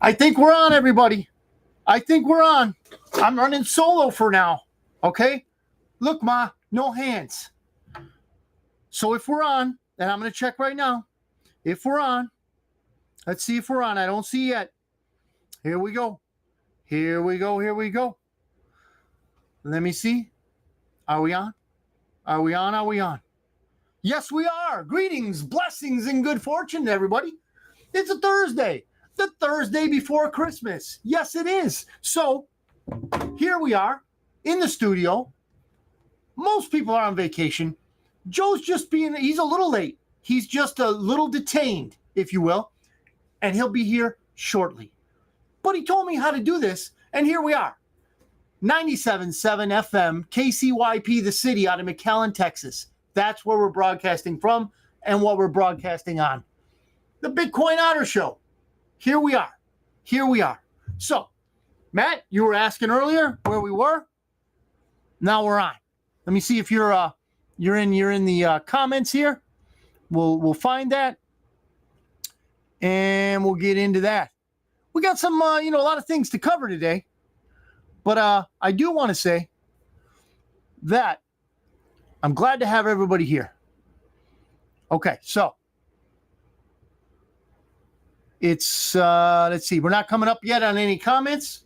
I think we're on, everybody. I think we're on. I'm running solo for now. Okay? Look, Ma, no hands. So if we're on, and I'm going to check right now. If we're on, let's see if we're on. I don't see yet. Here we go. Here we go. Here we go. Let me see. Are we on? Are we on? Are we on? Yes, we are. Greetings, blessings, and good fortune to everybody. It's a Thursday. The Thursday before Christmas. Yes, it is. So here we are in the studio. Most people are on vacation. Joe's he's a little late. He's just a little detained, if you will. And he'll be here shortly. But he told me how to do this, and here we are. 97.7 FM, KCYP, the city out of McAllen, Texas. That's where we're broadcasting from and what we're broadcasting on. The Bitcoin Otter Show. Here we are. Here we are. So, Matt, you were asking earlier where we were. Now we're on. Let me see if you're in the comments here. We'll find that, and we'll get into that. We got some a lot of things to cover today, but I do want to say that I'm glad to have everybody here. Okay, so it's let's see, we're not coming up yet on any comments,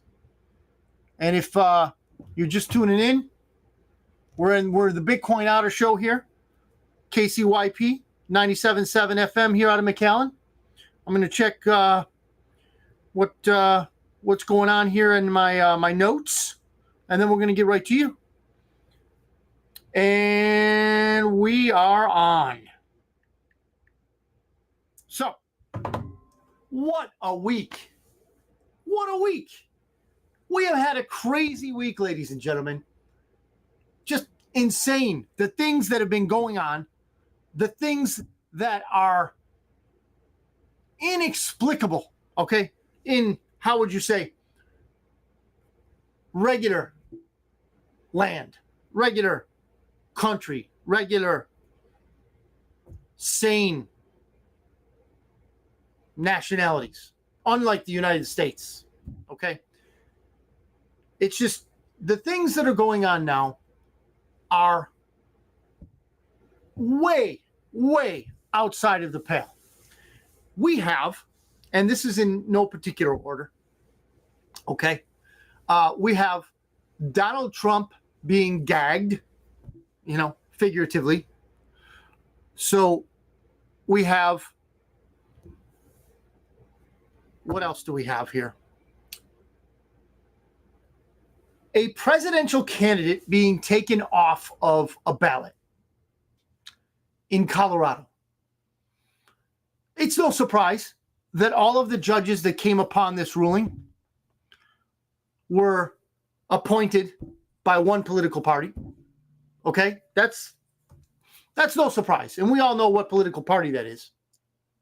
and if you're just tuning in, we're the Bitcoin Otter Show here, KCYP 97.7 FM here out of McAllen. I'm going to check what's going on here in my notes, and then we're going to get right to you. And we are on. So, what a week. What a week. We have had a crazy week, ladies and gentlemen. Just insane. The things that have been going on, the things that are inexplicable, okay? In, how would you say, regular land, regular country, regular sane nationalities, unlike the United States, okay? It's just the things that are going on now are way, way outside of the pale. We have, and this is in no particular order, okay? We have Donald Trump being gagged, figuratively. So we have, what else do we have here? A presidential candidate being taken off of a ballot in Colorado. It's no surprise that all of the judges that came upon this ruling were appointed by one political party. Okay? That's no surprise. And we all know what political party that is.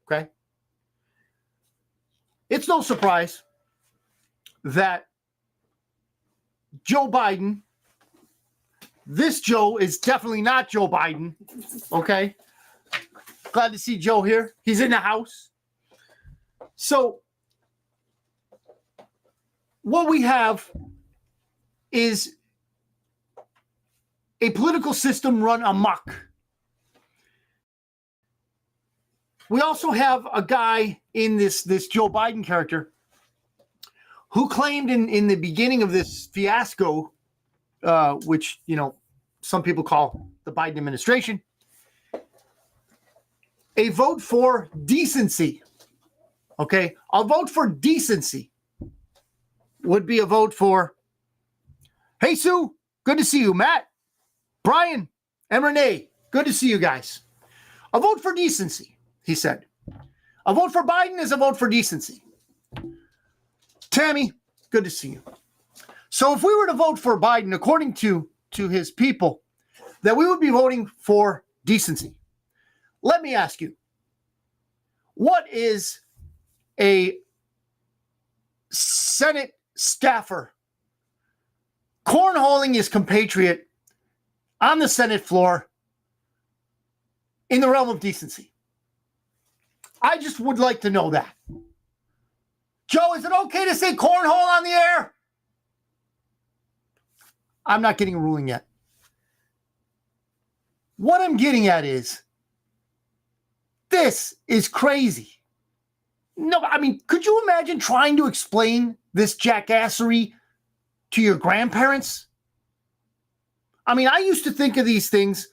Okay? It's no surprise that Joe Biden, this Joe is definitely not Joe Biden. Okay? Glad to see Joe here. He's in the house. So, what we have is a political system run amok. We also have a guy in this Joe Biden character who claimed in the beginning of this fiasco, which, some people call the Biden administration, a vote for decency. Okay? A vote for decency would be a vote for, hey, Sue, good to see you. Matt, Brian, and Renee, good to see you guys. A vote for decency, he said. A vote for Biden is a vote for decency. Tammy, good to see you. So if we were to vote for Biden, according to his people, that we would be voting for decency. Let me ask you, what is a Senate staffer cornholing his compatriot on the Senate floor in the realm of decency? I just would like to know that. Joe, is it okay to say cornhole on the air? I'm not getting a ruling yet. What I'm getting at is, this is crazy. No, I mean, could you imagine trying to explain this jackassery to your grandparents? I mean, I used to think of these things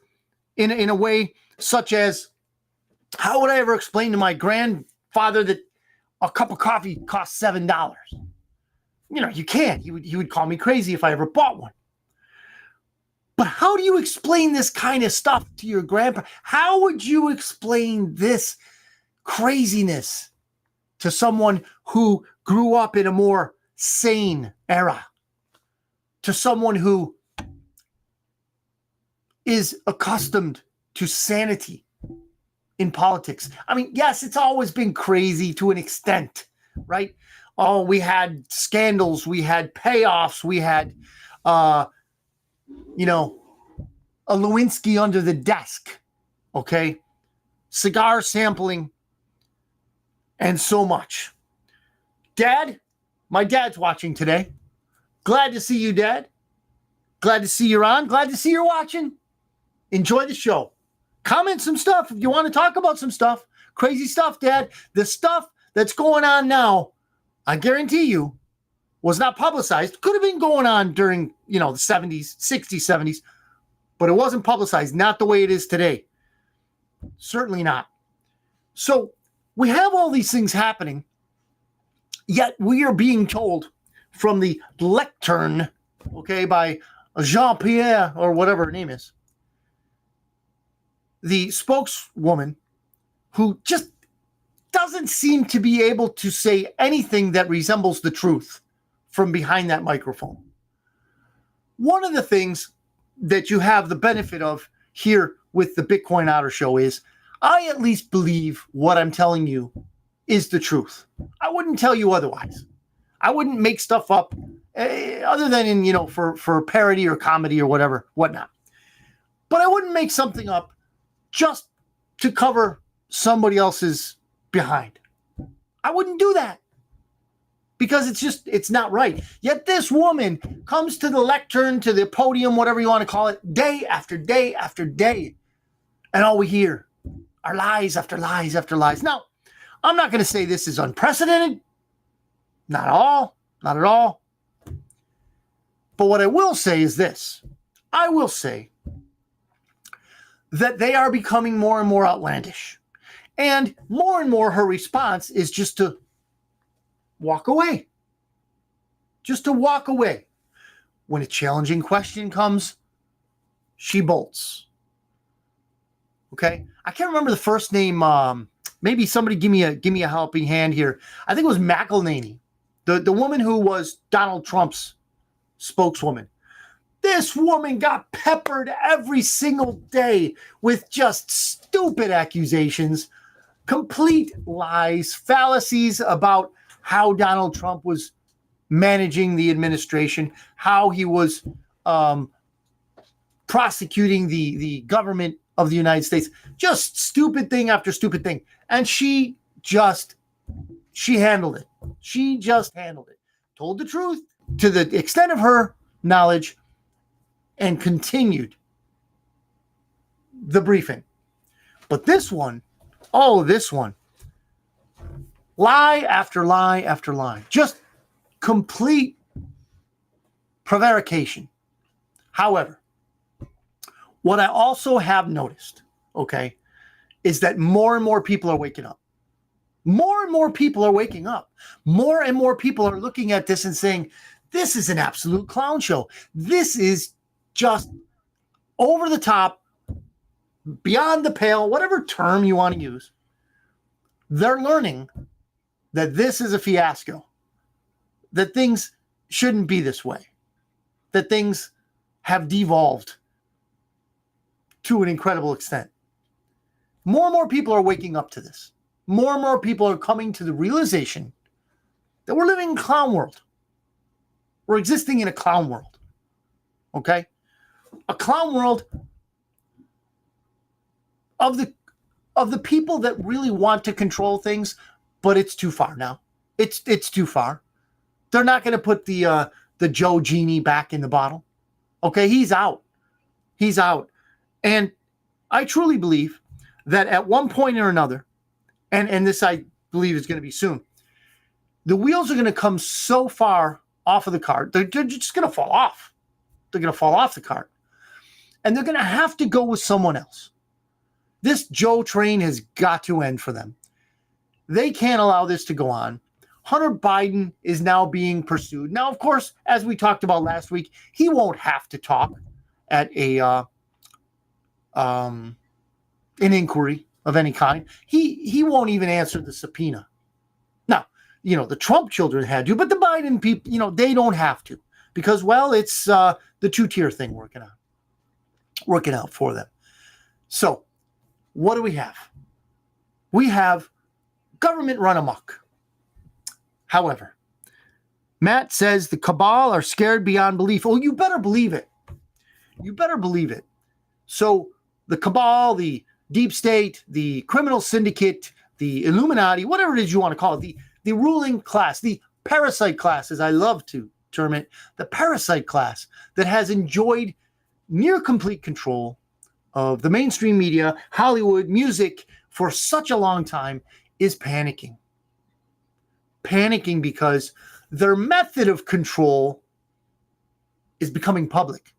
in a way such as, how would I ever explain to my grandfather that a cup of coffee costs $7? You can't. He would call me crazy if I ever bought one. But how do you explain this kind of stuff to your grandpa? How would you explain this craziness to someone who grew up in a more sane era? To someone who is accustomed to sanity in politics? I mean, yes, it's always been crazy to an extent, right? Oh, we had scandals, we had payoffs, we had, a Lewinsky under the desk, okay? Cigar sampling, and so much. Dad, my dad's watching today. Glad to see you, Dad. Glad to see you're on. Glad to see you're watching. Enjoy the show. Comment some stuff if you want to talk about some stuff. Crazy stuff, Dad. The stuff that's going on now, I guarantee you, was not publicized. Could have been going on during, the 70s, 60s, 70s, but it wasn't publicized. Not the way it is today. Certainly not. So we have all these things happening, yet we are being told from the lectern, okay, by Jean-Pierre, or whatever her name is, the spokeswoman, who just doesn't seem to be able to say anything that resembles the truth from behind that microphone. One of the things that you have the benefit of here with the Bitcoin Otter Show is, I at least believe what I'm telling you is the truth. I wouldn't tell you otherwise. I wouldn't make stuff up other than in, for parody or comedy or whatnot. But I wouldn't make something up just to cover somebody else's behind. I wouldn't do that because it's not right. Yet this woman comes to the lectern, to the podium, whatever you want to call it, day after day after day. And all we hear are lies after lies after lies. Now, I'm not going to say this is unprecedented. Not at all. But what I will say is this. I will say that they are becoming more and more outlandish. And more her response is just to walk away. Just to walk away. When a challenging question comes, she bolts. Okay? I can't remember the first name. Maybe somebody give me a helping hand here. I think it was McElhaney, the woman who was Donald Trump's spokeswoman. This woman got peppered every single day with just stupid accusations, complete lies, fallacies about how Donald Trump was managing the administration, how he was prosecuting the government of the United States. Just stupid thing after stupid thing. And she handled it. She just handled it. Told the truth to the extent of her knowledge and continued the briefing. But this one, lie after lie after lie. Just complete prevarication. However, what I also have noticed, okay, is that more and more people are waking up. More and more people are waking up. More and more people are looking at this and saying, this is an absolute clown show. This is just over the top, beyond the pale, whatever term you want to use. They're learning that this is a fiasco, that things shouldn't be this way, that things have devolved to an incredible extent. More and more people are waking up to this. More and more people are coming to the realization that we're living in a clown world. We're existing in a clown world. Okay? A clown world of the people that really want to control things, but it's too far now. It's too far. They're not going to put the Joe Genie back in the bottle. Okay, he's out. He's out. And I truly believe that at one point or another, and this I believe is going to be soon, the wheels are going to come so far off of the cart, they're just going to fall off. They're going to fall off the cart. And they're going to have to go with someone else. This Joe train has got to end for them. They can't allow this to go on. Hunter Biden is now being pursued. Now, of course, as we talked about last week, he won't have to talk at an inquiry of any kind. He won't even answer the subpoena. Now, the Trump children had to, but the Biden people, they don't have to because, well, it's the two-tier thing working out for them. So what do we have? We have government run amok. However, Matt says the cabal are scared beyond belief. Oh, you better believe it. You better believe it. So the cabal, the deep state, the criminal syndicate, the Illuminati, whatever it is you want to call it, the ruling class, the parasite class, as I love to term it, the parasite class that has enjoyed near complete control of the mainstream media, Hollywood, music for such a long time is panicking. Panicking because their method of control is becoming public.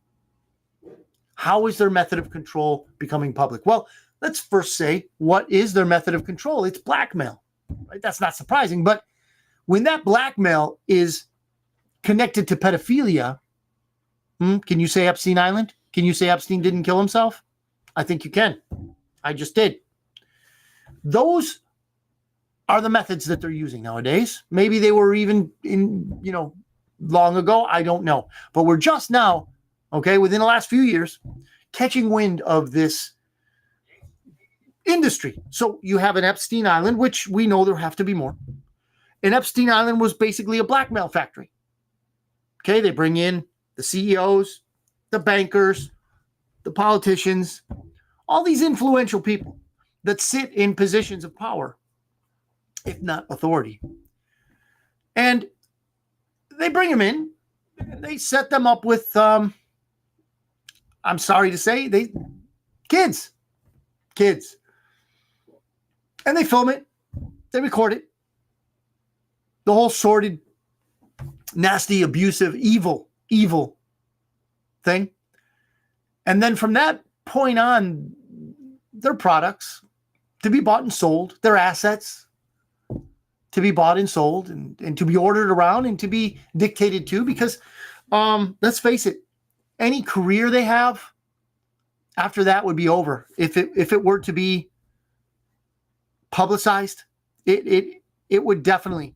How is their method of control becoming public? Well, let's first say, what is their method of control? It's blackmail. Right? That's not surprising. But when that blackmail is connected to pedophilia, can you say Epstein Island? Can you say Epstein didn't kill himself? I think you can. I just did. Those are the methods that they're using nowadays. Maybe they were even long ago. I don't know. But we're just now, within the last few years, catching wind of this industry. So you have an Epstein Island, which we know there have to be more. And Epstein Island was basically a blackmail factory. Okay, they bring in the CEOs, the bankers, the politicians, all these influential people that sit in positions of power, if not authority. And they bring them in. They set them up with, I'm sorry to say, kids. And they film it. They record it. The whole sordid, nasty, abusive, evil thing. And then from that point on, their products to be bought and sold, their assets to be bought and sold and to be ordered around and to be dictated to, because let's face it, any career they have after that would be over. If it were to be publicized, it would definitely,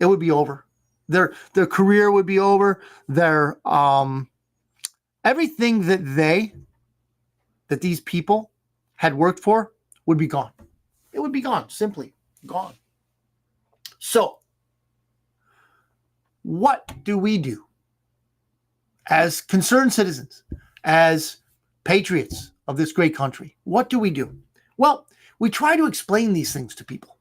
it would be over. Their career would be over. Their everything that these people had worked for would be gone. It would be gone, simply gone. So, what do we do as concerned citizens, as patriots of this great country? What do we do? Well, we try to explain these things to people.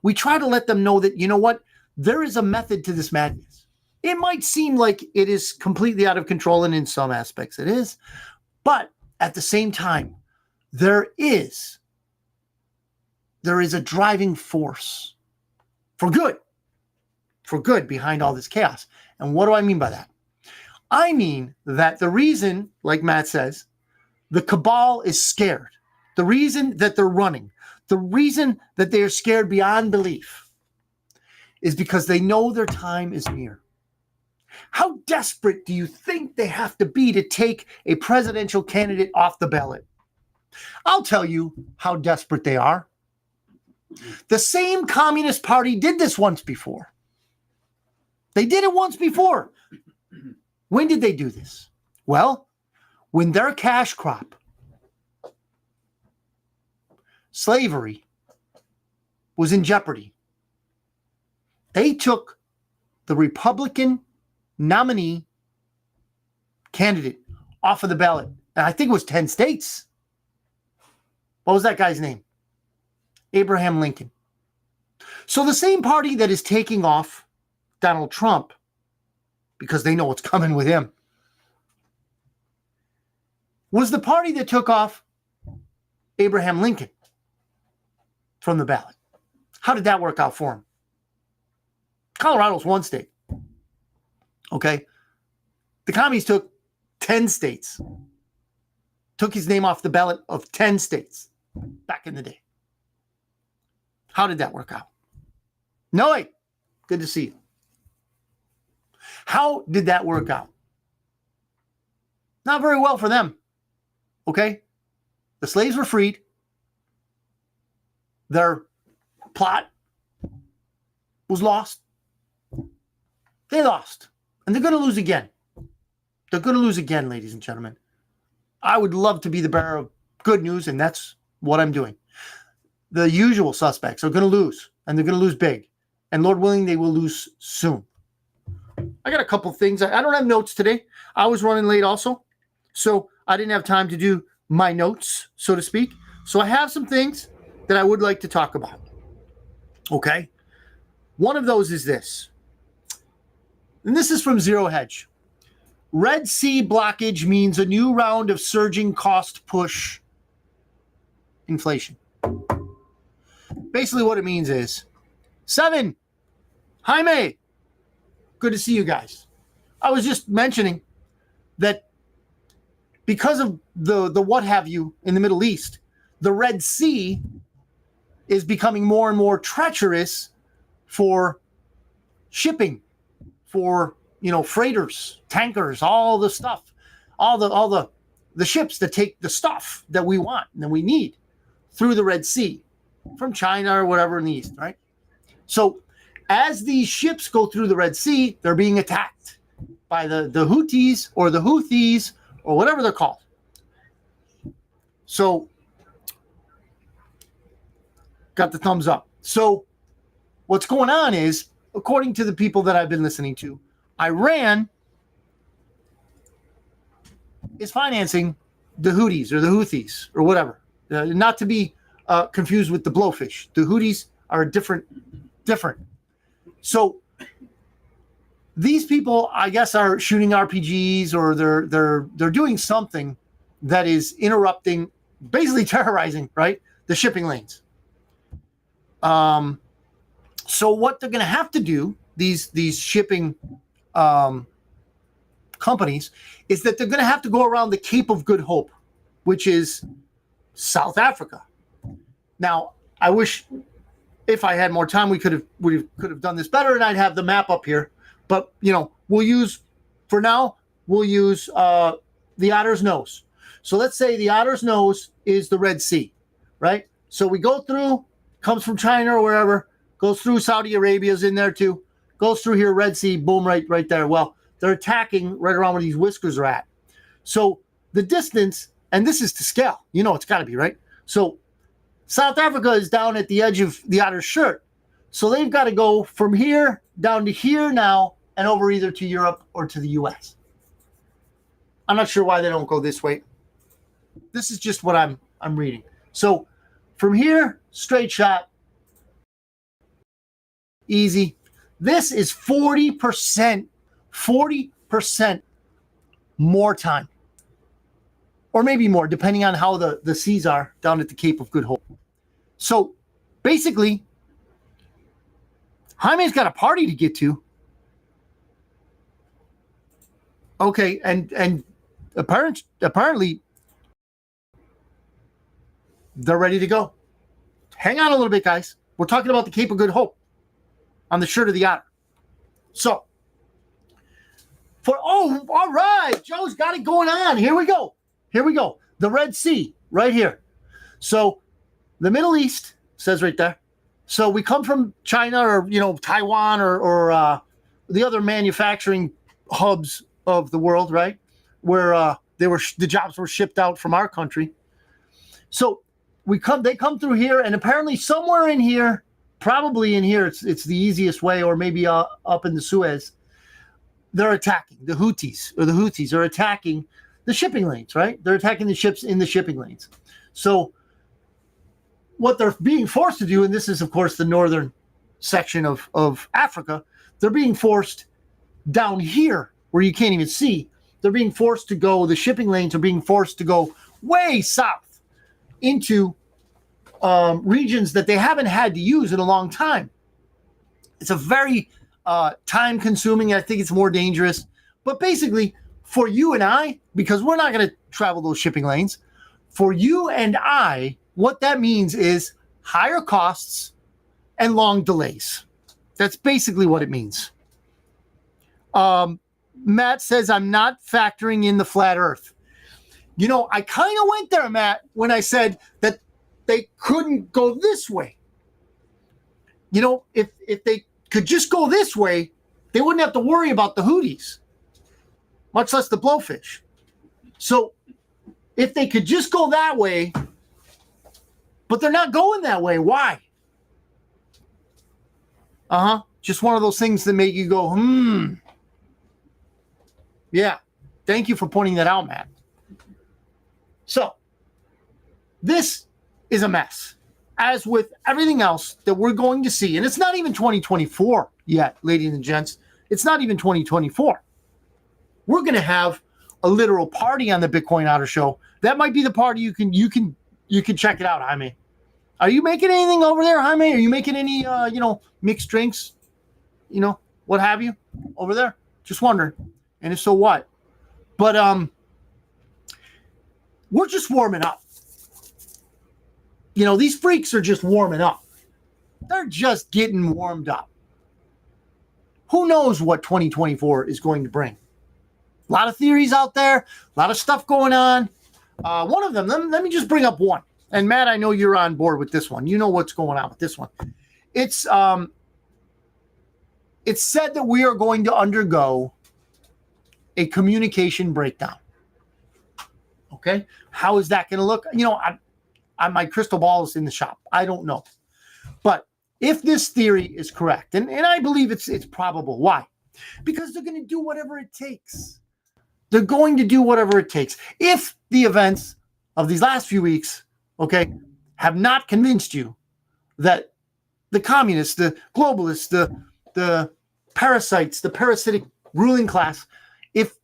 We try to let them know that, you know what, there is a method to this madness. It might seem like it is completely out of control, and in some aspects it is, but at the same time, there is a driving force for good behind all this chaos. And what do I mean by that? I mean that the reason, like Matt says, the cabal is scared, the reason that they're running, the reason that they're scared beyond belief is because they know their time is near. How desperate do you think they have to be to take a presidential candidate off the ballot? I'll tell you how desperate they are. The same Communist Party did this once before. They did it once before. When did they do this? Well, when their cash crop, slavery, was in jeopardy, they took the Republican nominee candidate off of the ballot. And I think it was 10 states. What was that guy's name? Abraham Lincoln. So the same party that is taking off Donald Trump because they know what's coming with him was the party that took off Abraham Lincoln from the ballot. How did that work out for him? Colorado's one state. Okay. The commies took 10 states. Took his name off the ballot of 10 states back in the day. How did that work out? Noe, good to see you. How did that work out? Not very well for them. Okay? The slaves were freed. Their plot was lost. They lost. And they're going to lose again. They're going to lose again, ladies and gentlemen. I would love to be the bearer of good news, and that's what I'm doing. The usual suspects are going to lose, and they're going to lose big. And Lord willing, they will lose soon. I got a couple things. I don't have notes today. I was running late also, so I didn't have time to do my notes, so to speak. So I have some things that I would like to talk about. Okay? One of those is this. And this is from Zero Hedge. Red Sea blockage means a new round of surging cost push inflation. Basically what it means is, Seven, Jaime, good to see you guys. I was just mentioning that because of the what have you in the Middle East, the Red Sea is becoming more and more treacherous for shipping, for freighters, tankers, all the stuff, all the ships that take the stuff that we want and that we need through the Red Sea from China or whatever in the East, right? So as these ships go through the Red Sea, they're being attacked by the Houthis or the Houthis or whatever they're called. So got the thumbs up. So what's going on is, according to the people that I've been listening to, Iran is financing the Houthis or whatever. Not to be confused with the blowfish. The Houthis are different. So these people, I guess, are shooting RPGs or they're doing something that is interrupting, basically terrorizing, right, the shipping lanes. So what they're going to have to do, these shipping companies, is that they're going to have to go around the Cape of Good Hope, which is South Africa. Now, I wish if I had more time, we could have done this better, and I'd have the map up here. But we'll use the Otter's Nose. So let's say the Otter's Nose is the Red Sea, right? So we go through, comes from China or wherever, goes through Saudi Arabia's in there too, goes through here, Red Sea, boom, right there. Well, they're attacking right around where these whiskers are at. So the distance, and this is to scale, it's got to be, right? So South Africa is down at the edge of the Otter's shirt. So they've got to go from here down to here now and over either to Europe or to the US. I'm not sure why they don't go this way. This is just what I'm reading. So from here, straight shot, easy. This is 40% more time. Or maybe more, depending on how the seas are down at the Cape of Good Hope. So basically, Jaime's got a party to get to. Okay, and apparently they're ready to go. Hang on a little bit, guys. We're talking about the Cape of Good Hope on the shirt of the Otter. So, all right, Joe's got it going on. Here we go. The Red Sea, right here. So, the Middle East, says right there. So, we come from China or, Taiwan or the other manufacturing hubs of the world, right? Where the jobs were shipped out from our country. So, they come through here, and apparently somewhere in here, probably in here, it's the easiest way, or maybe up in the Suez, they're attacking. The Houthis are attacking the shipping lanes, right? They're attacking the ships in the shipping lanes. So what they're being forced to do, and this is, of course, the northern section of Africa. They're being forced down here where you can't even see. They're being forced to go, the shipping lanes are being forced to go way south into regions that they haven't had to use in a long time. It's a very time consuming. I think it's more dangerous. But basically, for you and I, because we're not going to travel those shipping lanes, for you and I, what that means is higher costs and long delays. That's basically what it means. Matt says, I'm not factoring in the flat earth. You know, I kind of went there, Matt, when I said that they couldn't go this way. You know, if they could just go this way, they wouldn't have to worry about the hooties, much less the blowfish. So if they could just go that way, but they're not going that way, why? Just one of those things that make you go, Yeah. Thank you for pointing that out, Matt. So this is a mess, as with everything else that we're going to see. And it's not even 2024 yet, ladies and gents. It's not even 2024. We're going to have a literal party on the Bitcoin Otter Show. That might be the party you can check it out, Jaime. Are you making anything over there, Jaime? Are you making any mixed drinks? What have you over there? Just wondering. And if so, what? But we're just warming up. These freaks are just warming up. They're just getting warmed up. Who knows what 2024 is going to bring? A lot of theories out there, a lot of stuff going on. One of them, let me just bring up one. And Matt, I know you're on board with this one. You know what's going on with this one. It's said that we are going to undergo a communication breakdown. Okay? How is that going to look? My crystal ball is in the shop. I don't know. But if this theory is correct, and I believe it's probable. Why? Because they're going to do whatever it takes. They're going to do whatever it takes. If the events of these last few weeks, okay, have not convinced you that the communists, the globalists, the parasites, the parasitic ruling class, if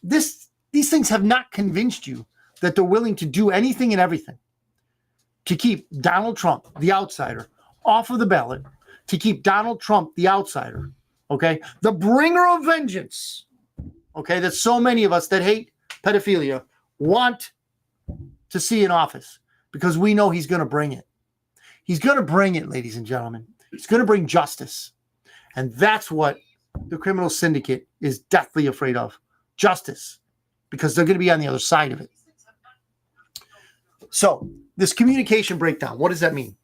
these things have not convinced you that they're willing to do anything and everything to keep Donald Trump, the outsider, off of the ballot, to keep Donald Trump, the outsider, okay, the bringer of vengeance, okay, that so many of us that hate pedophilia want to see in office, because we know he's going to bring it. He's going to bring it, ladies and gentlemen. He's going to bring justice. And that's what the criminal syndicate is deathly afraid of. Justice. Because they're going to be on the other side of it. So, this communication breakdown, what does that mean?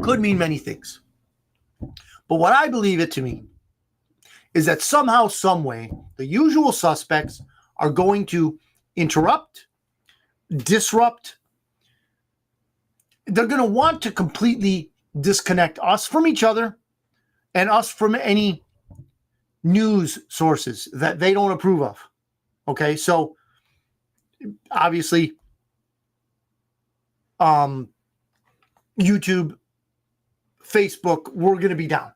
Could mean many things. But what I believe it to mean is that somehow, some way, the usual suspects are going to interrupt, disrupt. They're going to want to completely disconnect us from each other and us from any news sources that they don't approve of. Okay, so obviously, YouTube, Facebook, we're going to be down.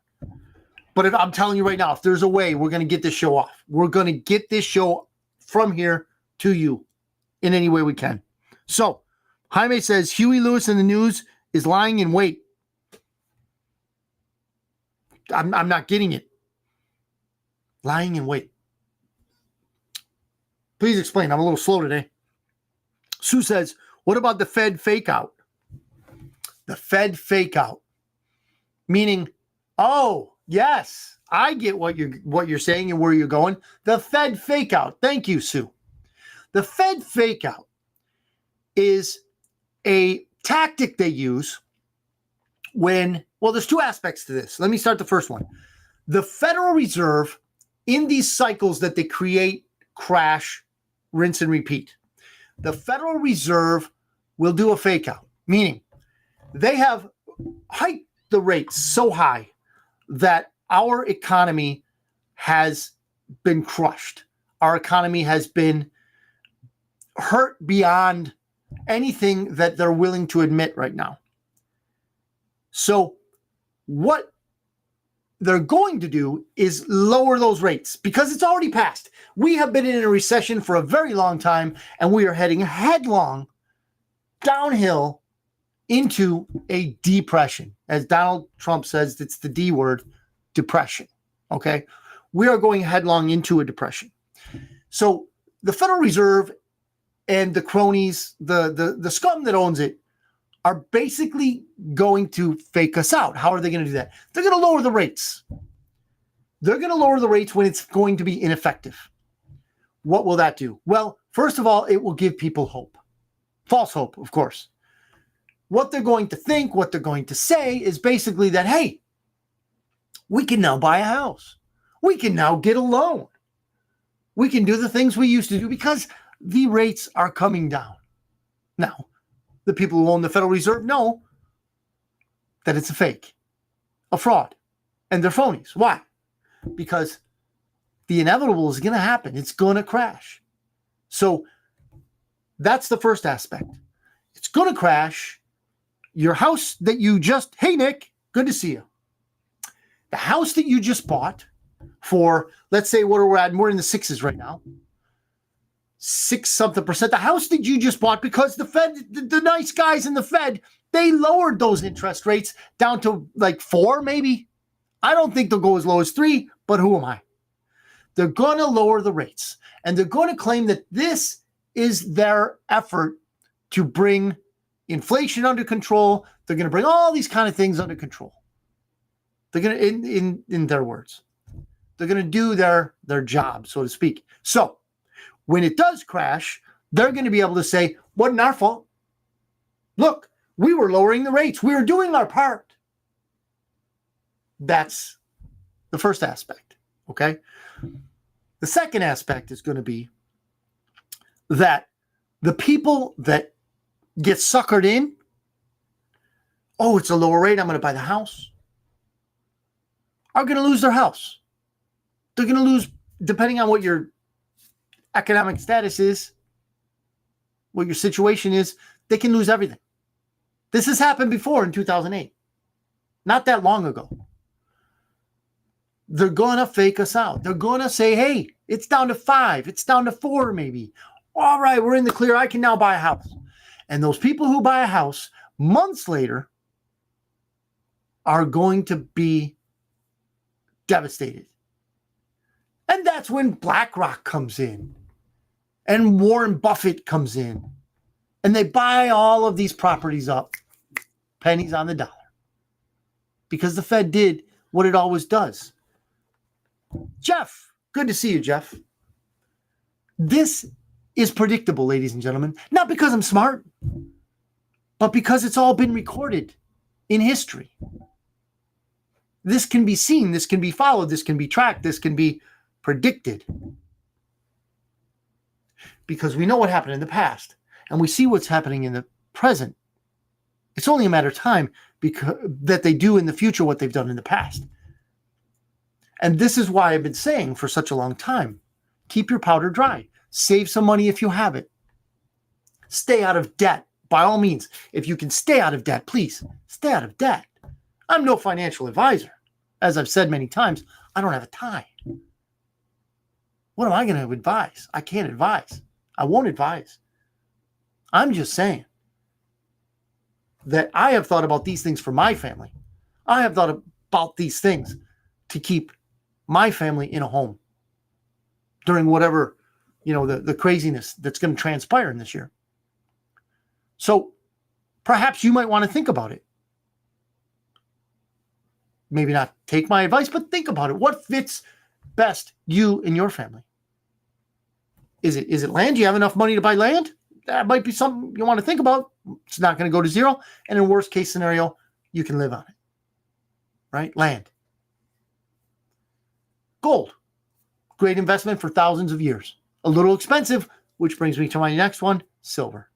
But if I'm telling you right now, if there's a way, we're going to get this show off. We're going to get this show from here to you in any way we can. So, Jaime says, Huey Lewis in the news is lying in wait. I'm not getting it. Lying in wait. Please explain. I'm a little slow today. Sue says, what about the Fed fake out? The Fed fake out. Meaning, oh, yes, I get what you're saying and where you're going. The Fed fake out. Thank you, Sue. The Fed fake out is a tactic they use when, well, there's two aspects to this. Let me start the first one. The Federal Reserve, in these cycles that they create, crash, rinse and repeat, the Federal Reserve will do a fake out, meaning they have hiked the rates so high that our economy has been crushed. Our economy has been hurt beyond anything that they're willing to admit right now. So what they're going to do is lower those rates because it's already passed. We have been in a recession for a very long time, and we are heading headlong downhill into a depression. As Donald Trump says, it's the D word, depression. Okay? We are going headlong into a depression. So the Federal Reserve and the cronies, the scum that owns it, are basically going to fake us out. How are they going to do that? They're going to lower the rates. They're going to lower the rates when it's going to be ineffective. What will that do? Well, first of all, it will give people hope. False hope, of course. What they're going to think, what they're going to say is basically that, hey, we can now buy a house. We can now get a loan. We can do the things we used to do because the rates are coming down. Now, the people who own the Federal Reserve know that it's a fake, a fraud, and they're phonies. Why? Because the inevitable is going to happen. It's going to crash. So that's the first aspect. It's going to crash. Your house that you just, hey, Nick, good to see you. The house that you just bought for, let's say, what are we at? We're in the sixes right now. 6-something%. The house that you just bought because the Fed, the nice guys in the Fed, they lowered those interest rates down to like 4, maybe. I don't think they'll go as low as 3, but who am I? They're going to lower the rates, and they're going to claim that this is their effort to bring inflation under control. They're going to bring all these kind of things under control. They're going to, in their words, they're going to do their job, so to speak. So when it does crash, they're going to be able to say, wasn't our fault. Look, we were lowering the rates. We were doing our part. That's the first aspect, okay? The second aspect is going to be that the people that get suckered in, oh, it's a lower rate, I'm going to buy the house, are going to lose their house. They're going to lose, depending on what your economic status is, what your situation is, they can lose everything. This has happened before in 2008. Not that long ago. They're going to fake us out. They're going to say, hey, it's down to 5. It's down to 4 maybe. All right, we're in the clear. I can now buy a house. And those people who buy a house months later are going to be devastated. And that's when BlackRock comes in and Warren Buffett comes in. And they buy all of these properties up, pennies on the dollar. Because the Fed did what it always does. Jeff, good to see you, Jeff. This is predictable, ladies and gentlemen. Not because I'm smart, but because it's all been recorded in history. This can be seen, this can be followed, this can be tracked, this can be predicted. Because we know what happened in the past, and we see what's happening in the present. It's only a matter of time that they do in the future what they've done in the past. And this is why I've been saying for such a long time, keep your powder dry. Save some money if you have it. Stay out of debt. By all means, if you can stay out of debt, please stay out of debt. I'm no financial advisor. As I've said many times, I don't have a tie. What am I going to advise? I can't advise. I won't advise. I'm just saying that I have thought about these things for my family. I have thought about these things to keep my family in a home during whatever, the craziness that's going to transpire in this year. So perhaps you might want to think about it. Maybe not take my advice, but think about it. What fits best you and your family? Is it land? Do you have enough money to buy land? That might be something you want to think about. It's not going to go to zero. And in worst case scenario, you can live on it. Right? Land. Gold. Great investment for thousands of years. A little expensive, which brings me to my next one, silver.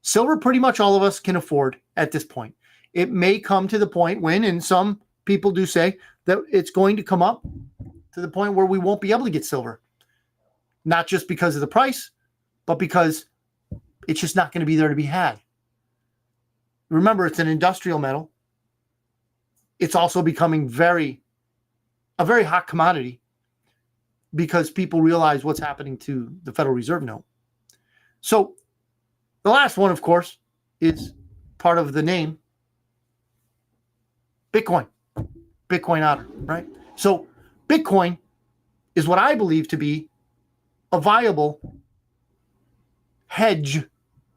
Silver, pretty much all of us can afford at this point. It may come to the point when, and some people do say, that it's going to come up to the point where we won't be able to get silver. Not just because of the price, but because it's just not going to be there to be had. Remember, it's an industrial metal. It's also becoming a very hot commodity because people realize what's happening to the Federal Reserve note. So the last one, of course, is part of the name, Bitcoin. Bitcoin Otter, right? So Bitcoin is what I believe to be a viable hedge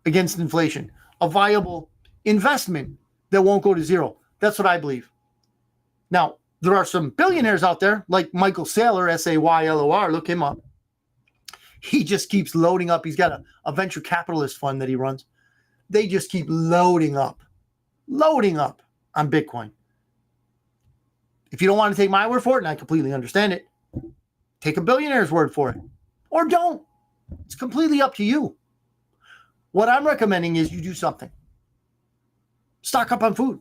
against inflation, a viable investment that won't go to zero. That's what I believe. Now, there are some billionaires out there like Michael Saylor, Saylor. Look him up. He just keeps loading up. He's got a venture capitalist fund that he runs. They just keep loading up on Bitcoin. If you don't want to take my word for it, and I completely understand it, take a billionaire's word for it. Or don't. It's completely up to you. What I'm recommending is you do something. Stock up on food.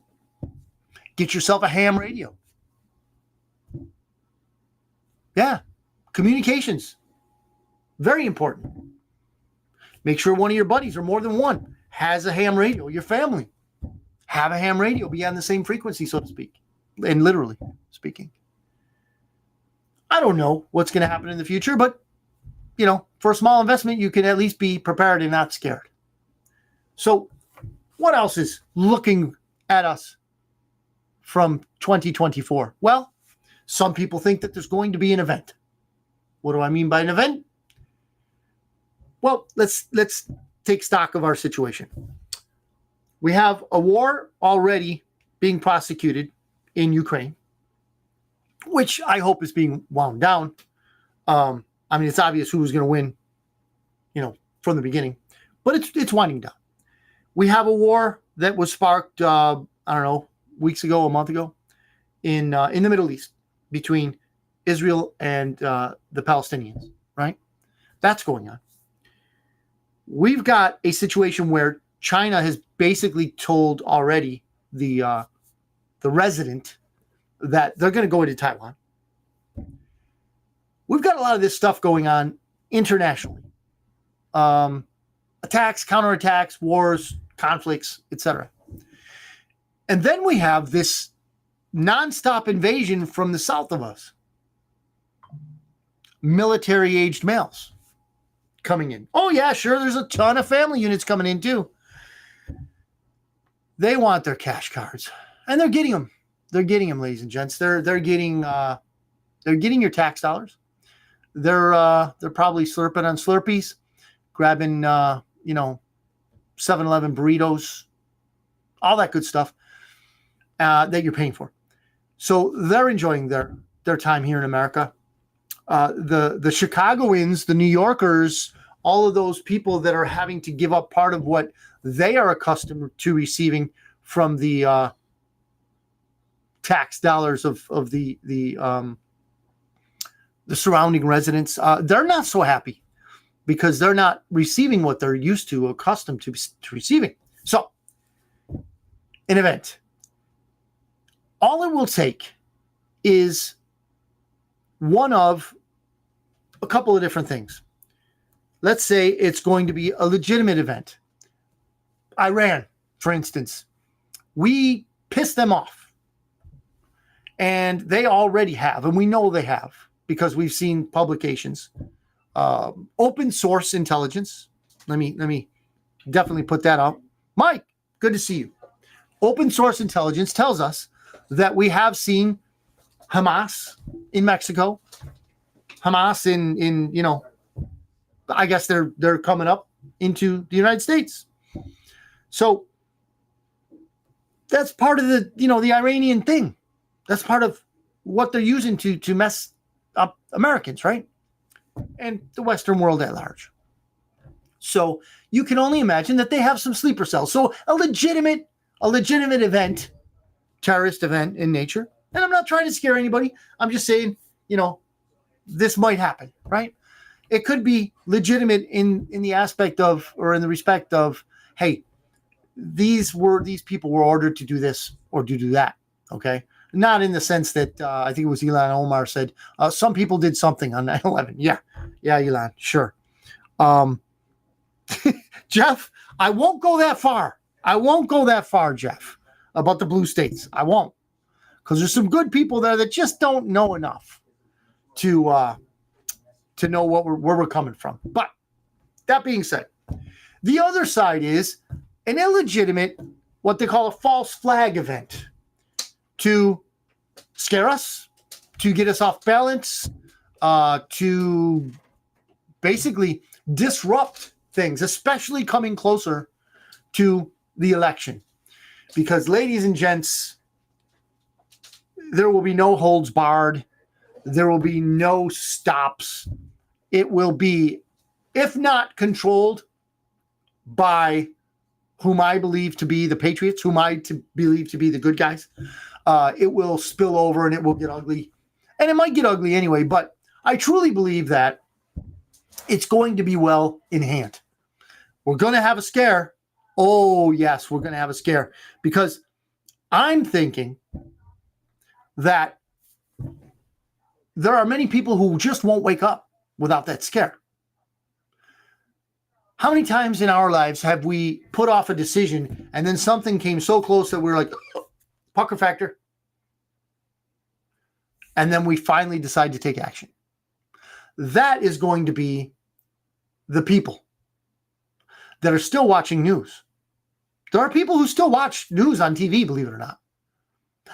Get yourself a ham radio. Yeah. Communications. Very important. Make sure one of your buddies, or more than one, has a ham radio. Your family. Have a ham radio. Be on the same frequency, so to speak. And literally speaking. I don't know what's going to happen in the future, but, for a small investment, you can at least be prepared and not scared. So what else is looking at us from 2024? Well, some people think that there's going to be an event. What do I mean by an event? Well, let's take stock of our situation. We have a war already being prosecuted in Ukraine, which I hope is being wound down. It's obvious who was going to win, from the beginning, but it's winding down. We have a war that was sparked, weeks ago, a month ago, in the Middle East between Israel and the Palestinians, right? That's going on. We've got a situation where China has basically told already the resident that they're going to go into Taiwan. We've got a lot of this stuff going on internationally. Attacks, counterattacks, wars, conflicts, etc. And then we have this nonstop invasion from the south of us. Military-aged males coming in. Oh, yeah, sure, there's a ton of family units coming in, too. They want their cash cards. And they're getting them. They're getting them, ladies and gents. They're getting your tax dollars. They're probably slurping on Slurpees, grabbing 7-Eleven burritos, all that good stuff that you're paying for. So they're enjoying their time here in America. The Chicagoans, the New Yorkers, all of those people that are having to give up part of what they are accustomed to receiving from the tax dollars of the surrounding residents, they're not so happy because they're not receiving what they're used to, accustomed to receiving. So, an event. All it will take is one of a couple of different things. Let's say it's going to be a legitimate event. Iran, for instance, we pissed them off. And they already have, and we know they have, because we've seen publications. Open source intelligence. Let me definitely put that up. Mike, good to see you. Open source intelligence tells us that we have seen Hamas in Mexico, Hamas in I guess they're coming up into the United States. So that's part of the Iranian thing. That's part of what they're using to mess up Americans, right? And the Western world at large. So you can only imagine that they have some sleeper cells. So a legitimate event, terrorist event in nature. And I'm not trying to scare anybody. I'm just saying, this might happen, right? It could be legitimate in the aspect of, or in the respect of, hey, these people were ordered to do this or to do that. Okay. Not in the sense that I think it was Elon Omar said, some people did something on 9/11. Yeah, Elon, sure. Jeff, I won't go that far. I won't go that far, Jeff, about the blue states. I won't, because there's some good people there that just don't know enough to know where we're coming from. But that being said, the other side is an illegitimate, what they call a false flag event, to scare us, to get us off balance, to basically disrupt things, especially coming closer to the election. Because, ladies and gents, there will be no holds barred. There will be no stops. It will be, if not controlled by whom I believe to be the patriots, whom I believe to be the good guys, it will spill over and it will get ugly. And it might get ugly anyway, but I truly believe that it's going to be well in hand. We're going to have a scare. Oh, yes, we're going to have a scare, because I'm thinking that there are many people who just won't wake up without that scare. How many times in our lives have we put off a decision and then something came so close that we were like, oh, pucker factor, and then we finally decide to take action? That is going to be the people that are still watching news. There are people who still watch news on TV, believe it or not.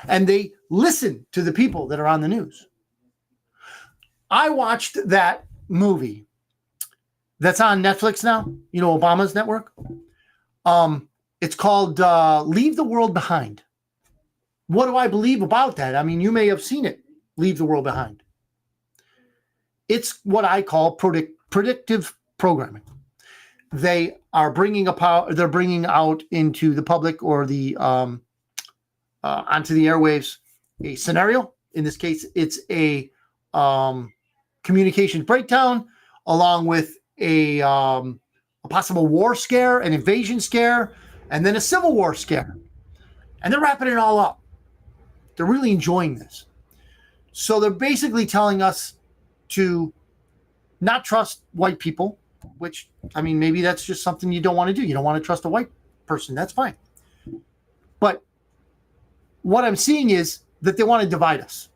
And they listen to the people that are on the news. I watched that movie that's on Netflix now, you know, Obama's network. It's called Leave the World Behind. What do I believe about that? I mean, you may have seen it, Leave the World Behind. It's what I call predictive programming. They are they're bringing out into the public, or the onto the airwaves, a scenario. In this case, it's a communications breakdown, along with a possible war scare, an invasion scare, and then a civil war scare. And they're wrapping it all up. They're really enjoying this. So they're basically telling us to not trust white people, which, I mean, maybe that's just something you don't want to do. You don't want to trust a white person. That's fine. But what I'm seeing is that they want to divide us.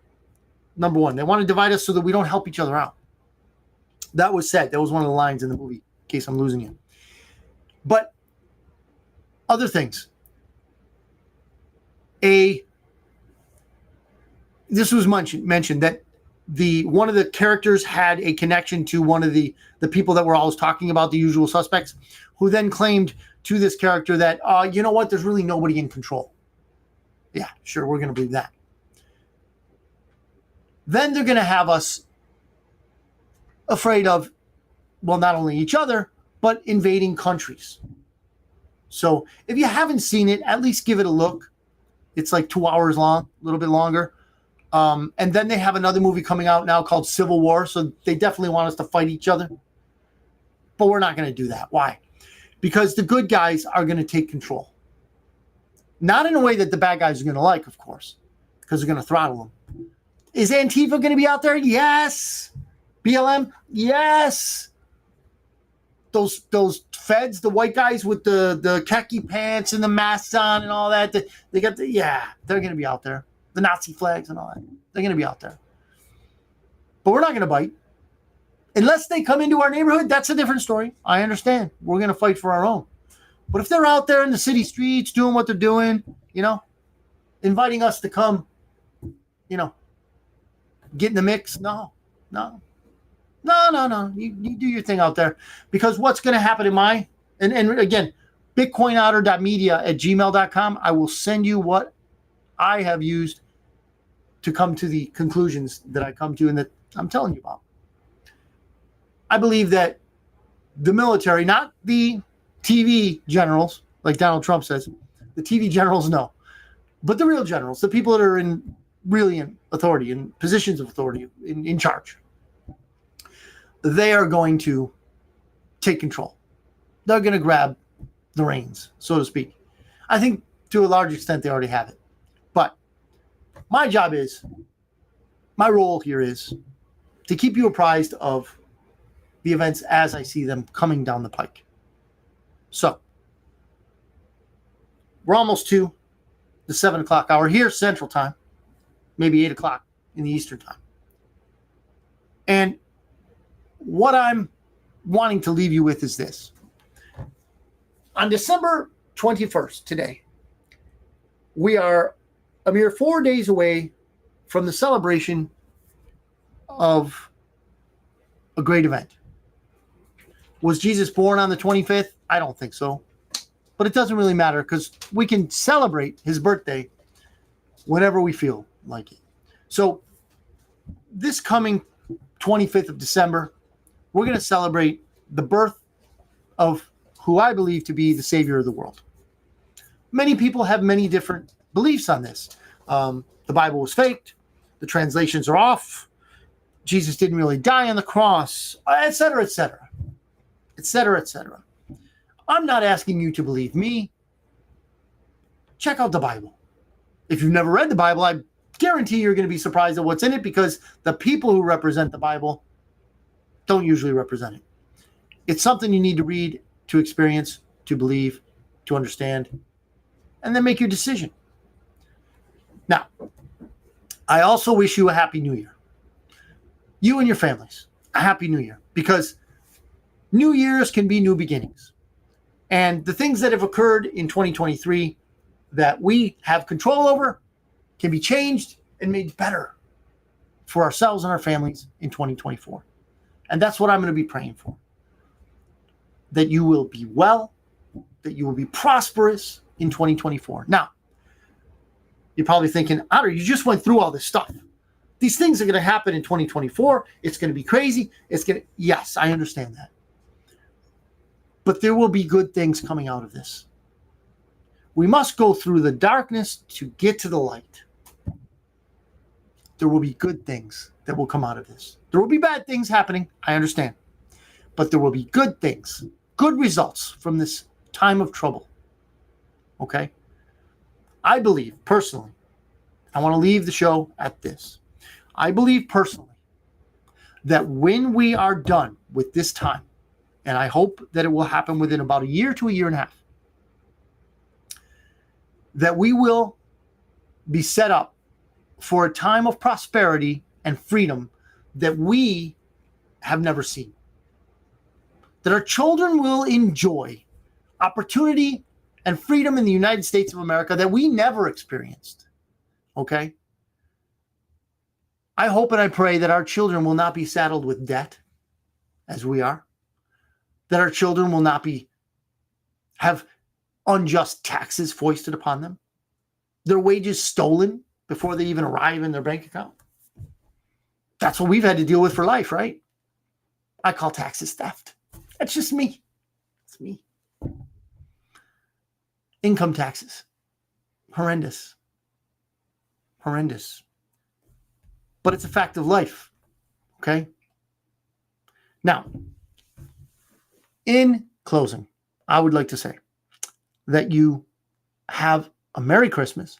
Number one, they want to divide us so that we don't help each other out. That was said. That was one of the lines in the movie, in case I'm losing you. But other things. This was mentioned that one of the characters had a connection to one of the people that we're always talking about, the usual suspects, who then claimed to this character that, you know what, there's really nobody in control. Yeah, sure, we're going to believe that. Then they're going to have us afraid of, well, not only each other, but invading countries. So if you haven't seen it, at least give it a look. It's like 2 hours long, a little bit longer. And then they have another movie coming out now called Civil War. So they definitely want us to fight each other. But we're not going to do that. Why? Because the good guys are going to take control. Not in a way that the bad guys are going to like, of course, because they're going to throttle them. Is Antifa going to be out there? Yes. BLM? Yes. Those feds, the white guys with the khaki pants and the masks on and all that, they got they're going to be out there. The Nazi flags and all that. They're going to be out there. But we're not going to bite. Unless they come into our neighborhood, that's a different story. I understand. We're going to fight for our own. But if they're out there in the city streets doing what they're doing, inviting us to come, get in the mix, no. You do your thing out there. Because what's going to happen and again, bitcoinotter.media@gmail.com, I will send you what I have used to come to the conclusions that I come to and that I'm telling you about. I believe that the military, not the TV generals, like Donald Trump says, the TV generals, no, but the real generals, the people that are really in authority, in positions of authority, in charge, they are going to take control. They're going to grab the reins, so to speak. I think to a large extent they already have it. But my role here is to keep you apprised of the events as I see them coming down the pike. So, We're almost to the 7 o'clock hour here, Central Time, maybe 8 o'clock in the Eastern Time. And what I'm wanting to leave you with is this. On December 21st, today, we are a mere 4 days away from the celebration of a great event. Was Jesus born on the 25th? I don't think so. But it doesn't really matter because we can celebrate his birthday whenever we feel like it. So this coming 25th of December, we're going to celebrate the birth of who I believe to be the Savior of the world. Many people have many different beliefs on this. The Bible was faked. The translations are off. Jesus didn't really die on the cross, etc., etc., etc., etc. I'm not asking you to believe me. Check out the Bible. If you've never read the Bible, I guarantee you're going to be surprised at what's in it because the people who represent the Bible don't usually represent it. It's something you need to read, to experience, to believe, to understand, and then make your decision. Now, I also wish you a Happy New Year. You and your families, a Happy New Year, because New Year's can be new beginnings. And the things that have occurred in 2023 that we have control over can be changed and made better for ourselves and our families in 2024. And that's what I'm going to be praying for. That you will be well, that you will be prosperous in 2024. Now, you're probably thinking, Otter, you just went through all this stuff. These things are going to happen in 2024. It's going to be crazy. Yes, I understand that. But there will be good things coming out of this. We must go through the darkness to get to the light. There will be good things that will come out of this. There will be bad things happening. I understand. But there will be good things, good results from this time of trouble. Okay? I believe personally, I want to leave the show at this. I believe personally that when we are done with this time, and I hope that it will happen within about a year to a year and a half, that we will be set up for a time of prosperity and freedom that we have never seen. That our children will enjoy opportunity and freedom in the United States of America that we never experienced. Okay? I hope and I pray that our children will not be saddled with debt as we are. That our children will not have unjust taxes foisted upon them. Their wages stolen before they even arrive in their bank account. That's what we've had to deal with for life, right? I call taxes theft. That's just me. It's me. Income taxes. Horrendous. Horrendous. But it's a fact of life. Okay? Now, in closing, I would like to say that you have a Merry Christmas,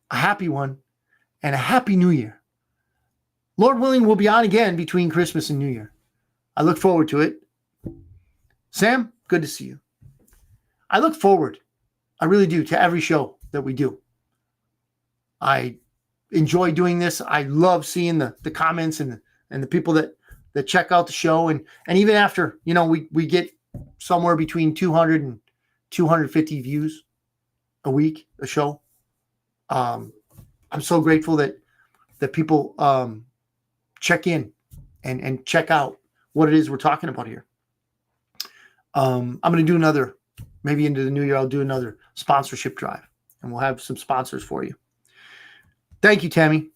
a happy one, and a Happy New Year. Lord willing, we'll be on again between Christmas and New Year. I look forward to it. Sam, good to see you. I look forward, I really do, to every show that we do. I enjoy doing this. I love seeing the comments and the people that check out the show. And even after, we get somewhere between 200 and 250 views a week, a show. I'm so grateful that people check in and check out what it is we're talking about here. I'm going to do another, maybe into the new year, I'll do another sponsorship drive and we'll have some sponsors for you. Thank you, Tammy.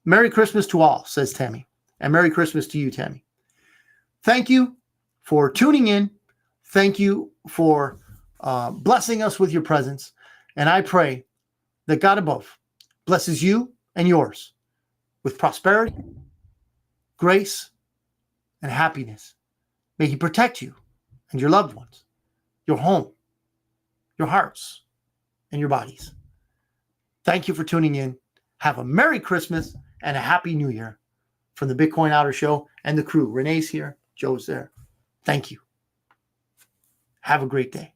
Merry Christmas to all, says Tammy. And Merry Christmas to you, Tammy. Thank you for tuning in. Thank you for blessing us with your presence. And I pray that God above blesses you and yours with prosperity, grace, and happiness. May he protect you and your loved ones, your home, your hearts, and your bodies. Thank you for tuning in. Have a Merry Christmas and a Happy New Year from the Bitcoin Otter Show and the crew. Renee's here. Joe's there. Thank you. Have a great day.